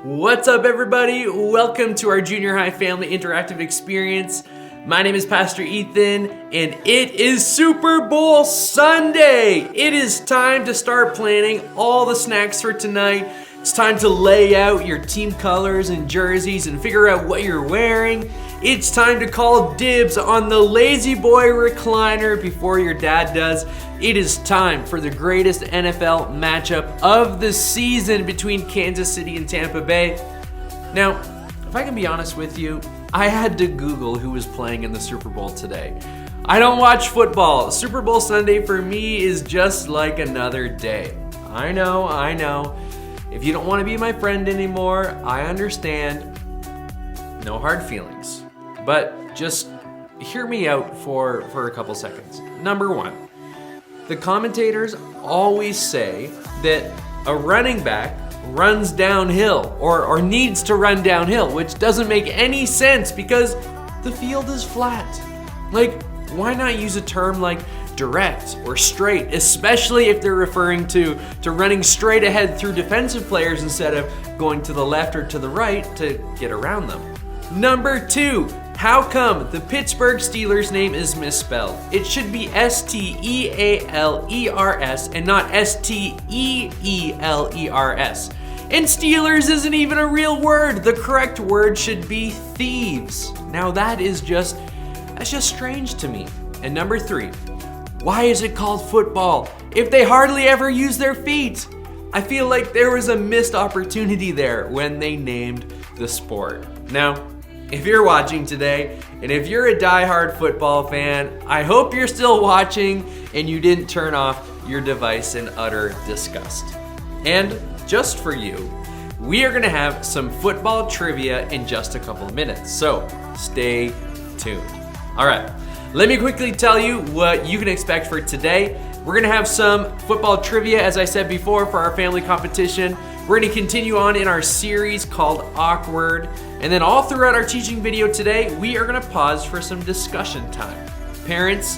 What's up, everybody? Welcome to our junior high family interactive experience. My name is Pastor Ethan, and it is Super Bowl Sunday. It is time to start planning all the snacks for tonight. It's time to lay out your team colors and jerseys and figure out what you're wearing. It's time to call dibs on the Lazy Boy recliner before your dad does. It is time for the greatest NFL matchup of the season between Kansas City and Tampa Bay. Now, if I can be honest with you, I had to Google who was playing in the Super Bowl today. I don't watch football. Super Bowl Sunday for me is just like another day. I know. If you don't want to be my friend anymore, I understand. No hard feelings. But just hear me out for a couple seconds. Number one, the commentators always say that a running back runs downhill or needs to run downhill, which doesn't make any sense because the field is flat. Like, why not use a term like direct or straight, especially if they're referring to running straight ahead through defensive players instead of going to the left or to the right to get around them. Number two, how come the Pittsburgh Steelers name is misspelled? It should be Steelers and not Steelers. And Steelers isn't even a real word. The correct word should be thieves. Now that's just strange to me. And number three, why is it called football if they hardly ever use their feet? I feel like there was a missed opportunity there when they named the sport. Now, if you're watching today, and if you're a diehard football fan, I hope you're still watching and you didn't turn off your device in utter disgust. And just for you, we are gonna have some football trivia in just a couple of minutes, so stay tuned. All right, let me quickly tell you what you can expect for today. We're gonna have some football trivia, as I said before, for our family competition. We're gonna continue on in our series called Awkward. And then all throughout our teaching video today, we are gonna pause for some discussion time. Parents,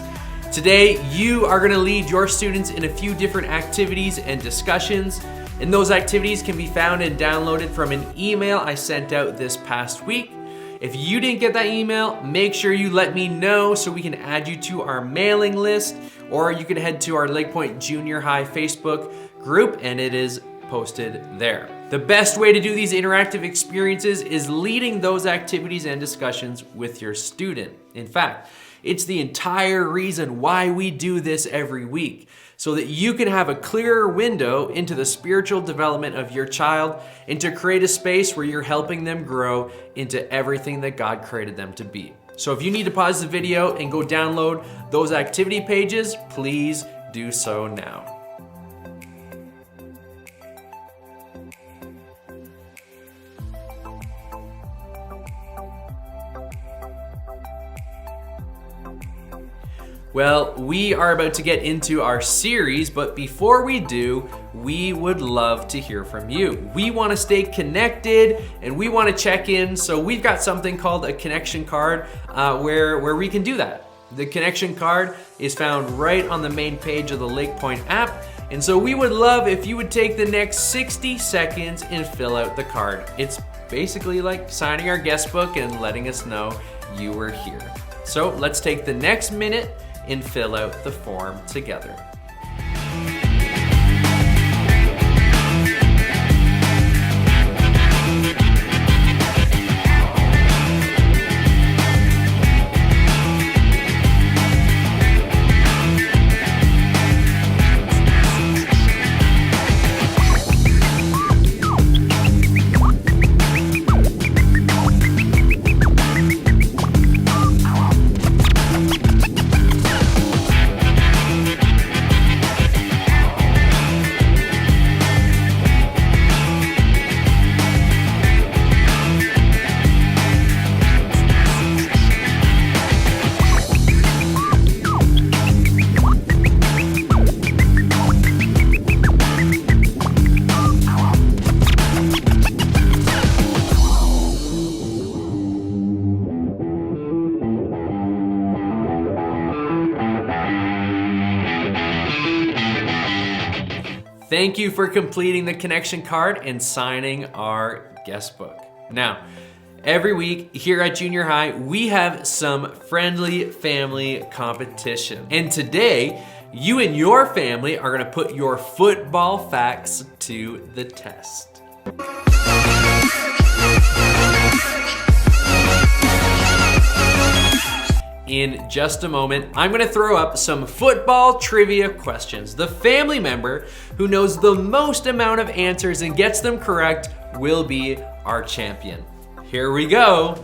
today you are gonna lead your students in a few different activities and discussions. And those activities can be found and downloaded from an email I sent out this past week. If you didn't get that email, make sure you let me know so we can add you to our mailing list, or you can head to our LakePoint Junior High Facebook group and it is posted there. The best way to do these interactive experiences is leading those activities and discussions with your student. In fact, it's the entire reason why we do this every week, so that you can have a clearer window into the spiritual development of your child and to create a space where you're helping them grow into everything that God created them to be. So if you need to pause the video and go download those activity pages, please do so now. Well, we are about to get into our series, but before we do, we would love to hear from you. We want to stay connected and we want to check in, so we've got something called a connection card where we can do that. The connection card is found right on the main page of the LakePoint app, and so we would love if you would take the next 60 seconds and fill out the card. It's basically like signing our guest book and letting us know you were here. So let's take the next minute and fill out the form together. Thank you for completing the connection card and signing our guest book. Now, every week here at junior high, we have some friendly family competition. And today, you and your family are gonna put your football facts to the test. In just a moment, I'm gonna throw up some football trivia questions. The family member who knows the most amount of answers and gets them correct will be our champion. Here we go.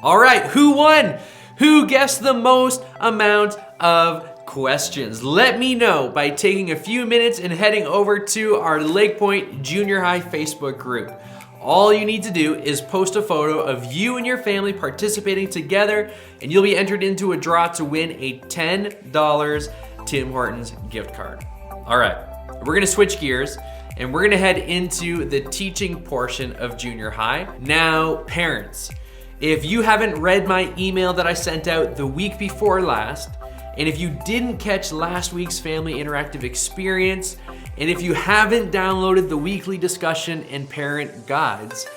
All right, who won? Who guessed the most amount of questions? Let me know by taking a few minutes and heading over to our LakePoint Junior High Facebook group. All you need to do is post a photo of you and your family participating together, and you'll be entered into a draw to win a $10 Tim Hortons gift card. All right, we're gonna switch gears and we're gonna head into the teaching portion of junior high. Now, parents, if you haven't read my email that I sent out the week before last, and if you didn't catch last week's family interactive experience, and if you haven't downloaded the weekly discussion and parent guides,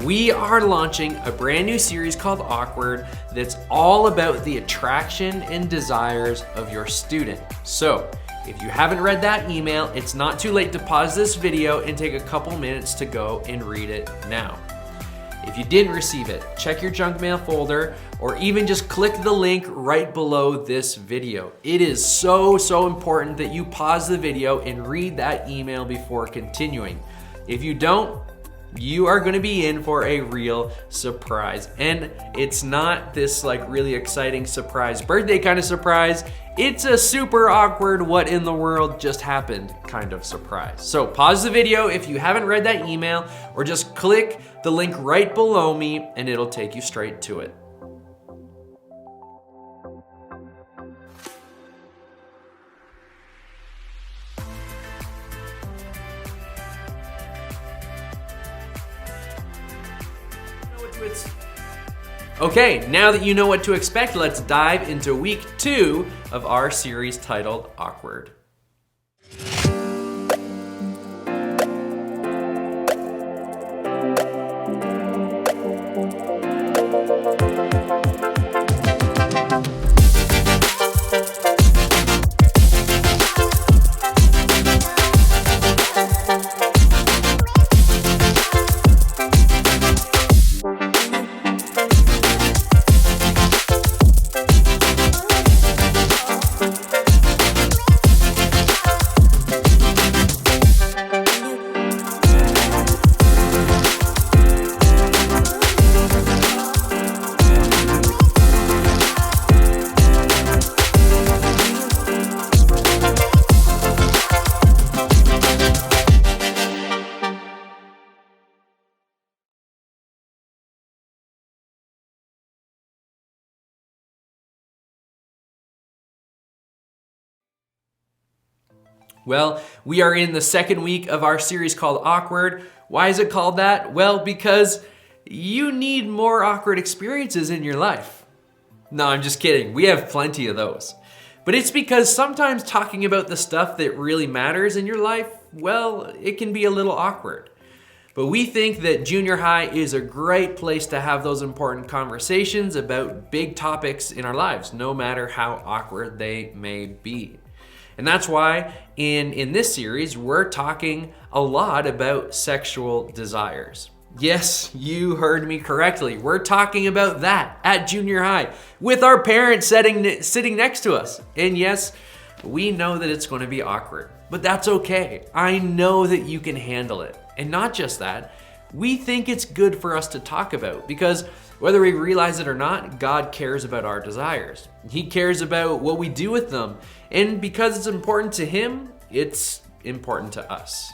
we are launching a brand new series called Awkward that's all about the attraction and desires of your student. So, if you haven't read that email, it's not too late to pause this video and take a couple minutes to go and read it now. If you didn't receive it, check your junk mail folder or even just click the link right below this video. It is so important that you pause the video and read that email before continuing. If you don't, you are gonna be in for a real surprise. And it's not this like really exciting surprise birthday kind of surprise. It's a super awkward what in the world just happened kind of surprise. So pause the video if you haven't read that email, or just click the link right below me and it'll take you straight to it. Okay, now that you know what to expect, let's dive into week 2 of our series titled Awkward. Well, we are in the second week of our series called Awkward. Why is it called that? Well, because you need more awkward experiences in your life. No, I'm just kidding. We have plenty of those. But it's because sometimes talking about the stuff that really matters in your life, well, it can be a little awkward. But we think that junior high is a great place to have those important conversations about big topics in our lives, no matter how awkward they may be. And that's why in this series, we're talking a lot about sexual desires. Yes, you heard me correctly. We're talking about that at junior high with our parents sitting next to us. And yes, we know that it's going to be awkward, but that's okay. I know that you can handle it. And not just that, we think it's good for us to talk about because whether we realize it or not, God cares about our desires. He cares about what we do with them. And because it's important to Him, it's important to us.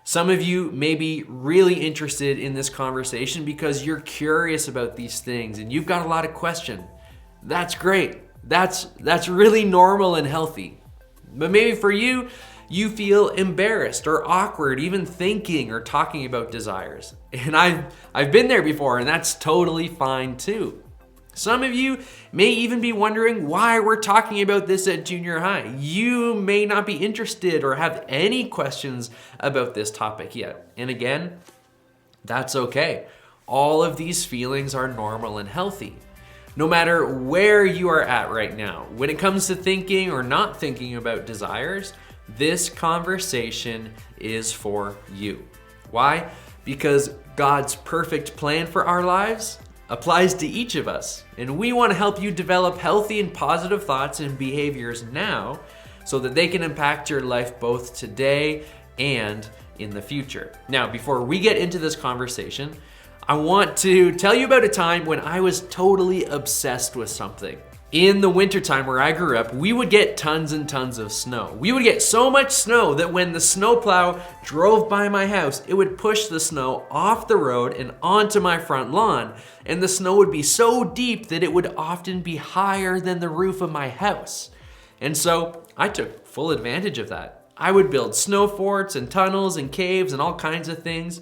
Some of you may be really interested in this conversation because you're curious about these things and you've got a lot of questions. That's great. That's really normal and healthy. But maybe for you, you feel embarrassed or awkward even thinking or talking about desires. And I've been there before, and that's totally fine too. Some of you may even be wondering why we're talking about this at junior high. You may not be interested or have any questions about this topic yet. And again, that's okay. All of these feelings are normal and healthy. No matter where you are at right now, when it comes to thinking or not thinking about desires, this conversation is for you. Why? Because God's perfect plan for our lives applies to each of us. And we want to help you develop healthy and positive thoughts and behaviors now so that they can impact your life both today and in the future. Now, before we get into this conversation, I want to tell you about a time when I was totally obsessed with something. In the wintertime where I grew up, we would get tons and tons of snow. We would get so much snow that when the snowplow drove by my house, it would push the snow off the road and onto my front lawn. And the snow would be so deep that it would often be higher than the roof of my house. And so I took full advantage of that. I would build snow forts and tunnels and caves and all kinds of things.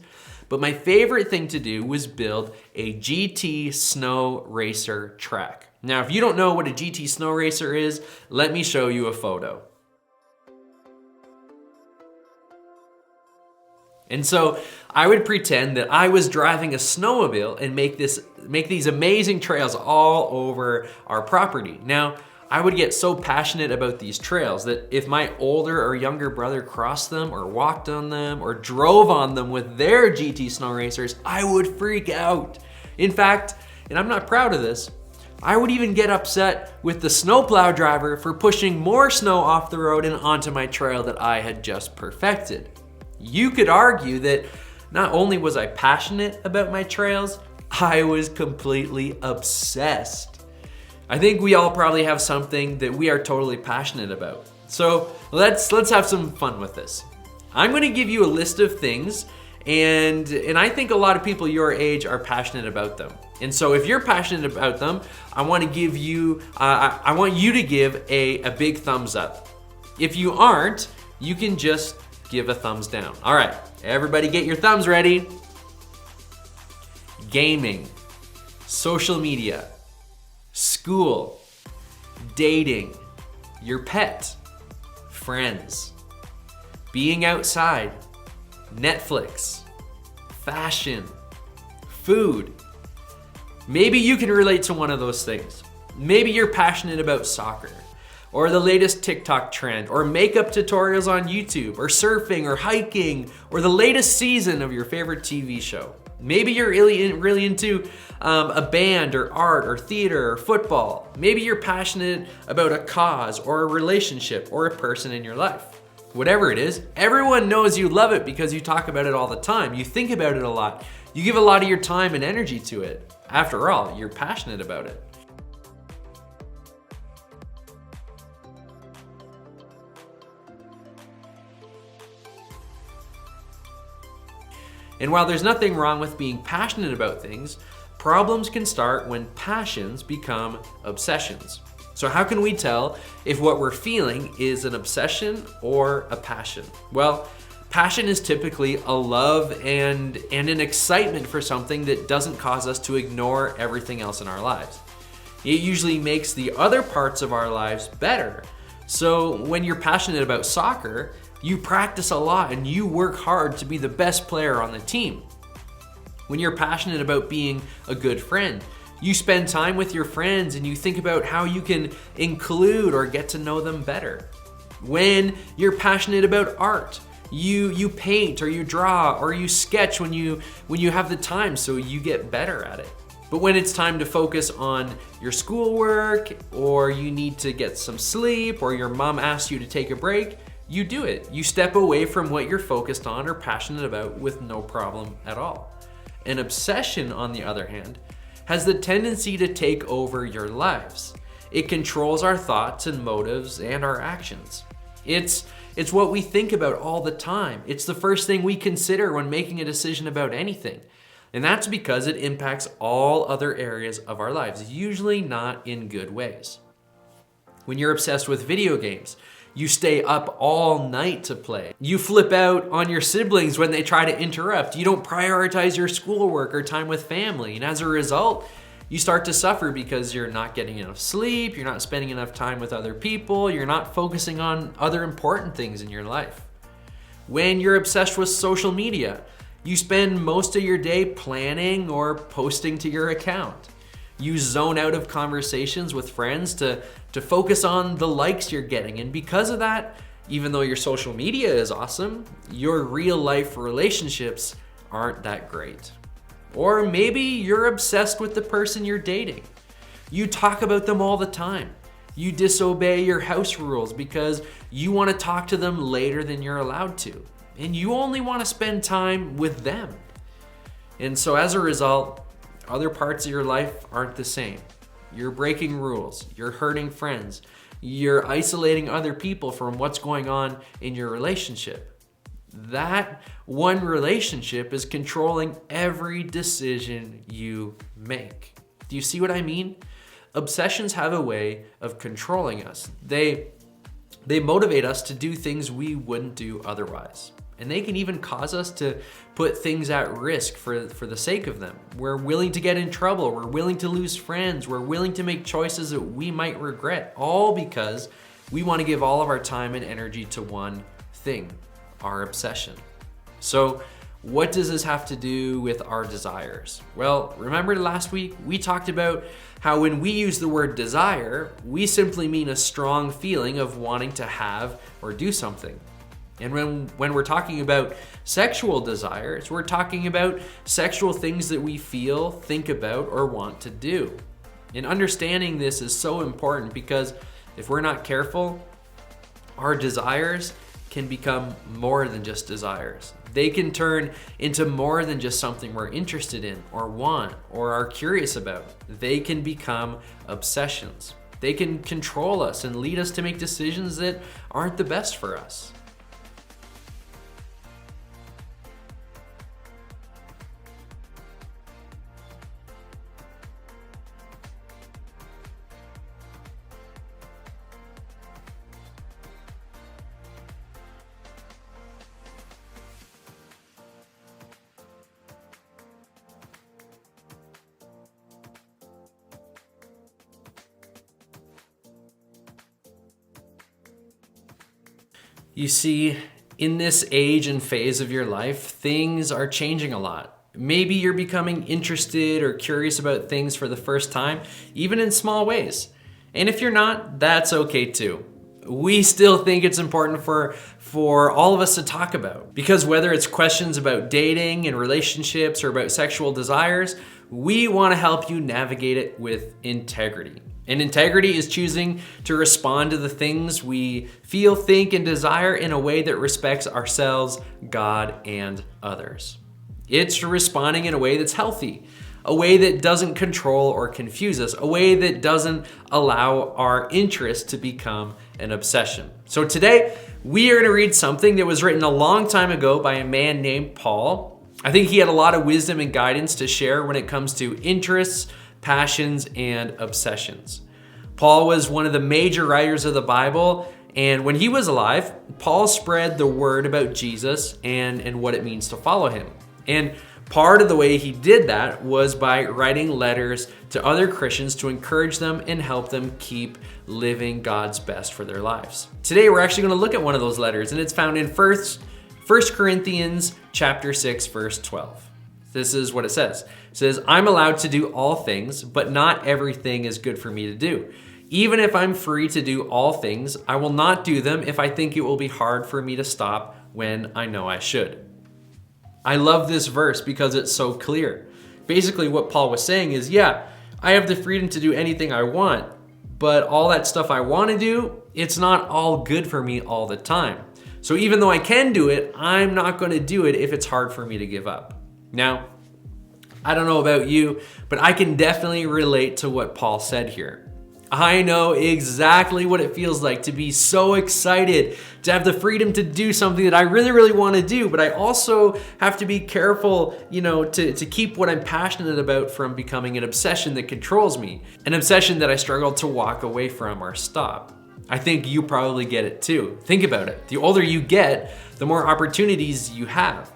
But my favorite thing to do was build a GT snow racer track. Now, if you don't know what a GT snow racer is, let me show you a photo. And so I would pretend that I was driving a snowmobile and make these amazing trails all over our property. Now, I would get so passionate about these trails that if my older or younger brother crossed them or walked on them or drove on them with their GT snow racers, I would freak out. In fact, and I'm not proud of this, I would even get upset with the snowplow driver for pushing more snow off the road and onto my trail that I had just perfected. You could argue that not only was I passionate about my trails, I was completely obsessed. I think we all probably have something that we are totally passionate about. So let's have some fun with this. I'm going to give you a list of things and I think a lot of people your age are passionate about them. And so if you're passionate about them, I want to give you, I want you to give a big thumbs up. If you aren't, you can just give a thumbs down. All right, everybody get your thumbs ready. Gaming, social media, school, dating, your pet, friends, being outside, Netflix, fashion, food. Maybe you can relate to one of those things. Maybe you're passionate about soccer, or the latest TikTok trend, or makeup tutorials on YouTube, or surfing, or hiking, or the latest season of your favorite TV show. Maybe you're really into a band, or art, or theater, or football. Maybe you're passionate about a cause, or a relationship, or a person in your life. Whatever it is, everyone knows you love it because you talk about it all the time. You think about it a lot. You give a lot of your time and energy to it. After all, you're passionate about it. And while there's nothing wrong with being passionate about things, problems can start when passions become obsessions. So how can we tell if what we're feeling is an obsession or a passion? Well, passion is typically a love and an excitement for something that doesn't cause us to ignore everything else in our lives. It usually makes the other parts of our lives better. So when you're passionate about soccer, you practice a lot and you work hard to be the best player on the team. When you're passionate about being a good friend, you spend time with your friends and you think about how you can include or get to know them better. When you're passionate about art, you paint or you draw or you sketch when you have the time, so you get better at it. But when it's time to focus on your schoolwork, or you need to get some sleep, or your mom asks you to take a break, you do it. You step away from what you're focused on or passionate about with no problem at all. An obsession, on the other hand, has the tendency to take over your lives. It controls our thoughts and motives and our actions. It's what we think about all the time. It's the first thing we consider when making a decision about anything. And that's because it impacts all other areas of our lives, usually not in good ways. When you're obsessed with video games, you stay up all night to play. You flip out on your siblings when they try to interrupt. You don't prioritize your schoolwork or time with family. And as a result, you start to suffer because you're not getting enough sleep, you're not spending enough time with other people, you're not focusing on other important things in your life. When you're obsessed with social media, you spend most of your day planning or posting to your account. You zone out of conversations with friends to focus on the likes you're getting. And because of that, even though your social media is awesome, your real life relationships aren't that great. Or maybe you're obsessed with the person you're dating. You talk about them all the time. You disobey your house rules because you want to talk to them later than you're allowed to. And you only want to spend time with them. And so as a result, other parts of your life aren't the same. You're breaking rules, you're hurting friends, you're isolating other people from what's going on in your relationship. That one relationship is controlling every decision you make. Do you see what I mean? Obsessions have a way of controlling us. They motivate us to do things we wouldn't do otherwise. And they can even cause us to put things at risk for the sake of them. We're willing to get in trouble. We're willing to lose friends. We're willing to make choices that we might regret, all because we want to give all of our time and energy to one thing, our obsession. So what does this have to do with our desires? Well, remember last week we talked about how when we use the word desire, we simply mean a strong feeling of wanting to have or do something. And when we're talking about sexual desires, we're talking about sexual things that we feel, think about, or want to do. And understanding this is so important because if we're not careful, our desires can become more than just desires. They can turn into more than just something we're interested in or want or are curious about. They can become obsessions. They can control us and lead us to make decisions that aren't the best for us. You see, in this age and phase of your life, things are changing a lot. Maybe you're becoming interested or curious about things for the first time, even in small ways. And if you're not, that's okay too. We still think it's important for all of us to talk about, because whether it's questions about dating and relationships or about sexual desires, we want to help you navigate it with integrity. And integrity is choosing to respond to the things we feel, think, and desire in a way that respects ourselves, God, and others. It's responding in a way that's healthy, a way that doesn't control or confuse us, a way that doesn't allow our interest to become an obsession. So today, we are going to read something that was written a long time ago by a man named Paul. I think he had a lot of wisdom and guidance to share when it comes to interests, passions, and obsessions. Paul was one of the major writers of the Bible, and when he was alive, Paul spread the word about Jesus and what it means to follow him. And part of the way he did that was by writing letters to other Christians to encourage them and help them keep living God's best for their lives. Today, we're actually going to look at one of those letters, and it's found in 1 Corinthians chapter 6, verse 12. This is what it says. It says, "I'm allowed to do all things, but not everything is good for me to do. Even if I'm free to do all things, I will not do them if I think it will be hard for me to stop when I know I should." I love this verse because it's so clear. Basically, what Paul was saying is, yeah, I have the freedom to do anything I want, but all that stuff I want to do, it's not all good for me all the time. So even though I can do it, I'm not going to do it if it's hard for me to give up. Now, I don't know about you, but I can definitely relate to what Paul said here. I know exactly what it feels like to be so excited to have the freedom to do something that I really, really want to do, but I also have to be careful, to keep what I'm passionate about from becoming an obsession that controls me, an obsession that I struggle to walk away from or stop. I think you probably get it too. Think about it. The older you get, the more opportunities you have.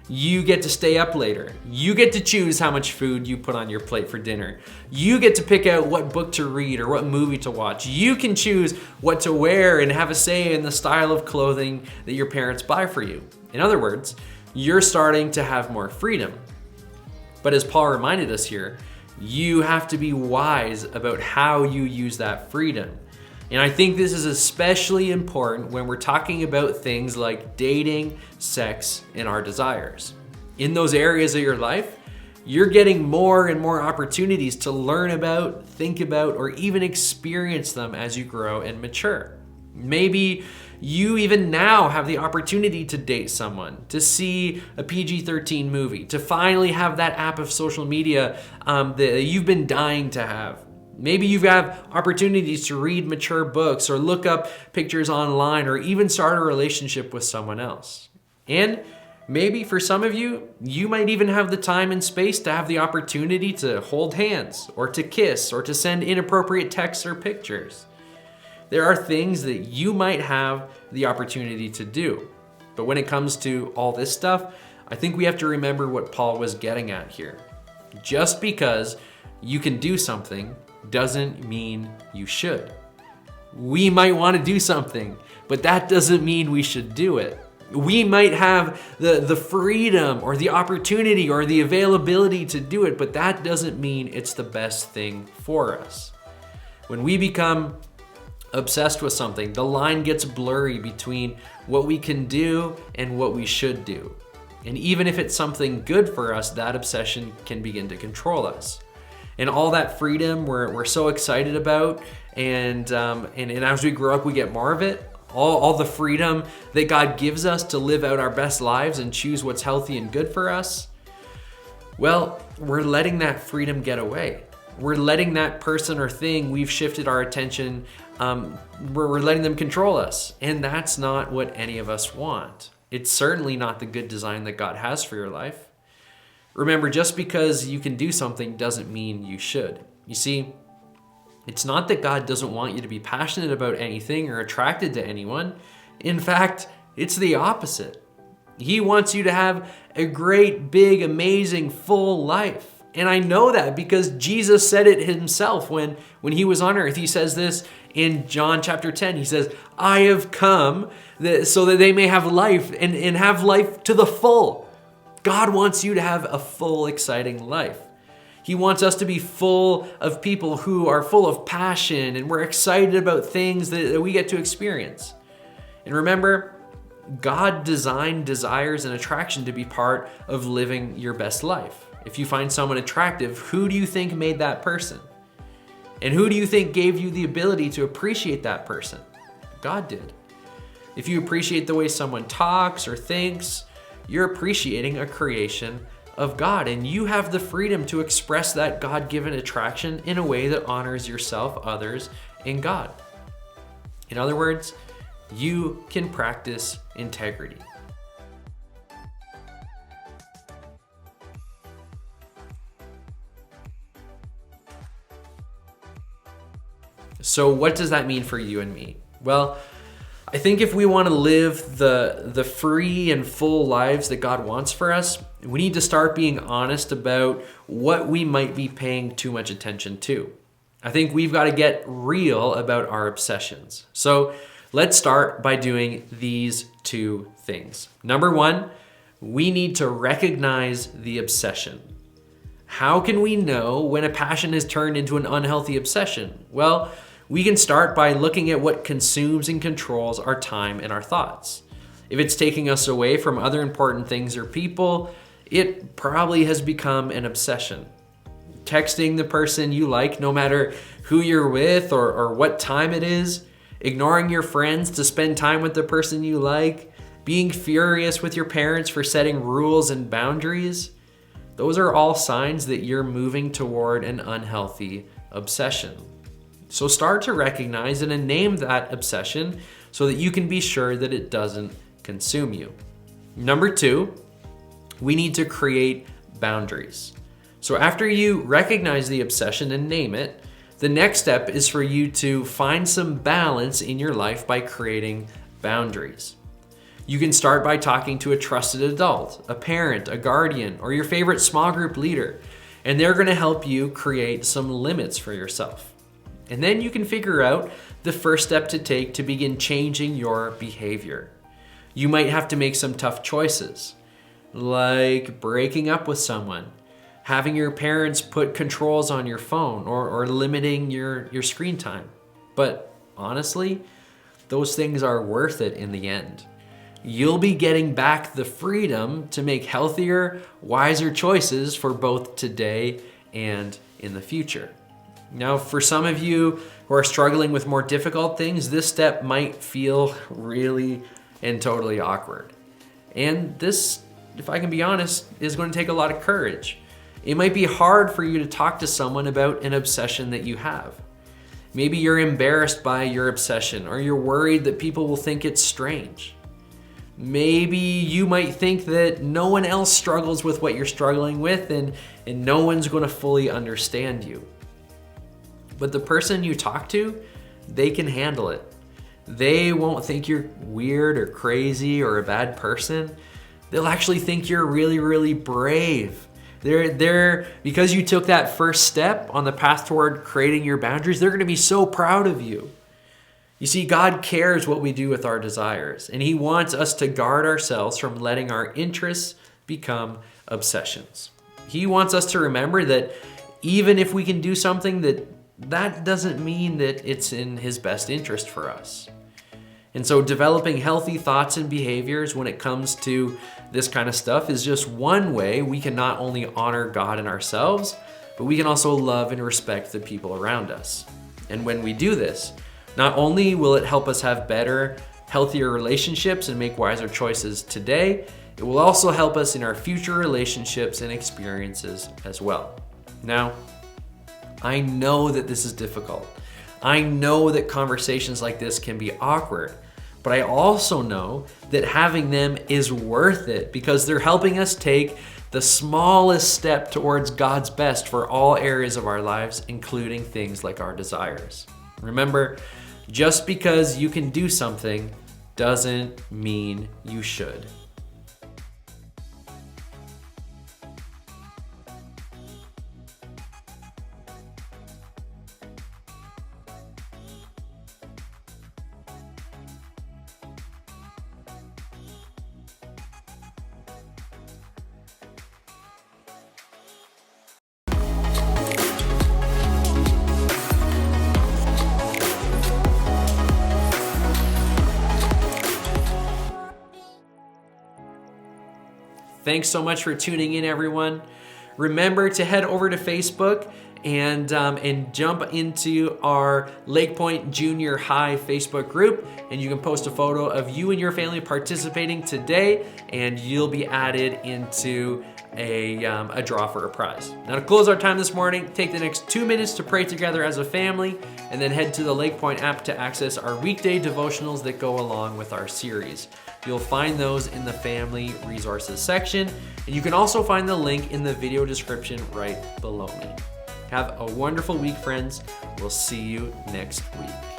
You get to stay up later. You get to choose how much food you put on your plate for dinner. You get to pick out what book to read or what movie to watch. You can choose what to wear and have a say in the style of clothing that your parents buy for you. In other words, you're starting to have more freedom. But as Paul reminded us here, you have to be wise about how you use that freedom. And I think this is especially important when we're talking about things like dating, sex, and our desires. In those areas of your life, you're getting more and more opportunities to learn about, think about, or even experience them as you grow and mature. Maybe you even now have the opportunity to date someone, to see a PG-13 movie, to finally have that app of social media that you've been dying to have. Maybe you have opportunities to read mature books or look up pictures online or even start a relationship with someone else. And maybe for some of you, you might even have the time and space to have the opportunity to hold hands or to kiss or to send inappropriate texts or pictures. There are things that you might have the opportunity to do. But when it comes to all this stuff, I think we have to remember what Paul was getting at here. Just because you can do something doesn't mean you should. We might want to do something, but that doesn't mean we should do it. We might have the freedom or the opportunity or the availability to do it, but that doesn't mean it's the best thing for us. When we become obsessed with something, the line gets blurry between what we can do and what we should do. And even if it's something good for us, that obsession can begin to control us. And all that freedom we're so excited about, and as we grow up, we get more of it. All the freedom that God gives us to live out our best lives and choose what's healthy and good for us. Well, we're letting that freedom get away. We're letting that person or thing we've shifted our attention, we're letting them control us. And that's not what any of us want. It's certainly not the good design that God has for your life. Remember, just because you can do something doesn't mean you should. You see, it's not that God doesn't want you to be passionate about anything or attracted to anyone. In fact, it's the opposite. He wants you to have a great, big, amazing, full life. And I know that because Jesus said it himself when he was on earth. He says this in John chapter 10. He says, "I have come so that they may have life and have life to the full." God wants you to have a full, exciting life. He wants us to be full of people who are full of passion and we're excited about things that we get to experience. And remember, God designed desires and attraction to be part of living your best life. If you find someone attractive, who do you think made that person? And who do you think gave you the ability to appreciate that person? God did. If you appreciate the way someone talks or thinks, you're appreciating a creation of God, and you have the freedom to express that God-given attraction in a way that honors yourself, others, and God. In other words, you can practice integrity. So what does that mean for you and me? Well, I think if we want to live the free and full lives that God wants for us, we need to start being honest about what we might be paying too much attention to. I think we've got to get real about our obsessions. So let's start by doing these two things. Number one, we need to recognize the obsession. How can we know when a passion has turned into an unhealthy obsession? Well, we can start by looking at what consumes and controls our time and our thoughts. If it's taking us away from other important things or people, it probably has become an obsession. Texting the person you like, no matter who you're with or what time it is, ignoring your friends to spend time with the person you like, being furious with your parents for setting rules and boundaries, those are all signs that you're moving toward an unhealthy obsession. So start to recognize and name that obsession so that you can be sure that it doesn't consume you. Number two, we need to create boundaries. So after you recognize the obsession and name it, the next step is for you to find some balance in your life by creating boundaries. You can start by talking to a trusted adult, a parent, a guardian, or your favorite small group leader, and they're going to help you create some limits for yourself. And then you can figure out the first step to take to begin changing your behavior. You might have to make some tough choices, like breaking up with someone, having your parents put controls on your phone, or limiting your screen time. But honestly, those things are worth it in the end. You'll be getting back the freedom to make healthier, wiser choices for both today and in the future. Now, for some of you who are struggling with more difficult things, this step might feel really and totally awkward. And this, if I can be honest, is going to take a lot of courage. It might be hard for you to talk to someone about an obsession that you have. Maybe you're embarrassed by your obsession, or you're worried that people will think it's strange. Maybe you might think that no one else struggles with what you're struggling with, and no one's going to fully understand you. But the person you talk to, they can handle it. They won't think you're weird or crazy or a bad person. They'll actually think you're really, really brave. They're because you took that first step on the path toward creating your boundaries, they're going to be so proud of you. You see, God cares what we do with our desires, and He wants us to guard ourselves from letting our interests become obsessions. He wants us to remember that even if we can do something, that doesn't mean that it's in His best interest for us. And so developing healthy thoughts and behaviors when it comes to this kind of stuff is just one way we can not only honor God and ourselves, but we can also love and respect the people around us. And when we do this, not only will it help us have better, healthier relationships and make wiser choices today, it will also help us in our future relationships and experiences as well. Now, I know that this is difficult. I know that conversations like this can be awkward, but I also know that having them is worth it because they're helping us take the smallest step towards God's best for all areas of our lives, including things like our desires. Remember, just because you can do something doesn't mean you should. Thanks so much for tuning in, everyone. Remember to head over to Facebook and jump into our LakePoint Junior High Facebook group, and you can post a photo of you and your family participating today, and you'll be added into a draw for a prize. Now, to close our time this morning, take the next 2 minutes to pray together as a family, and then head to the LakePoint app to access our weekday devotionals that go along with our series. You'll find those in the Family Resources section, and you can also find the link in the video description right below me. Have a wonderful week, friends. We'll see you next week.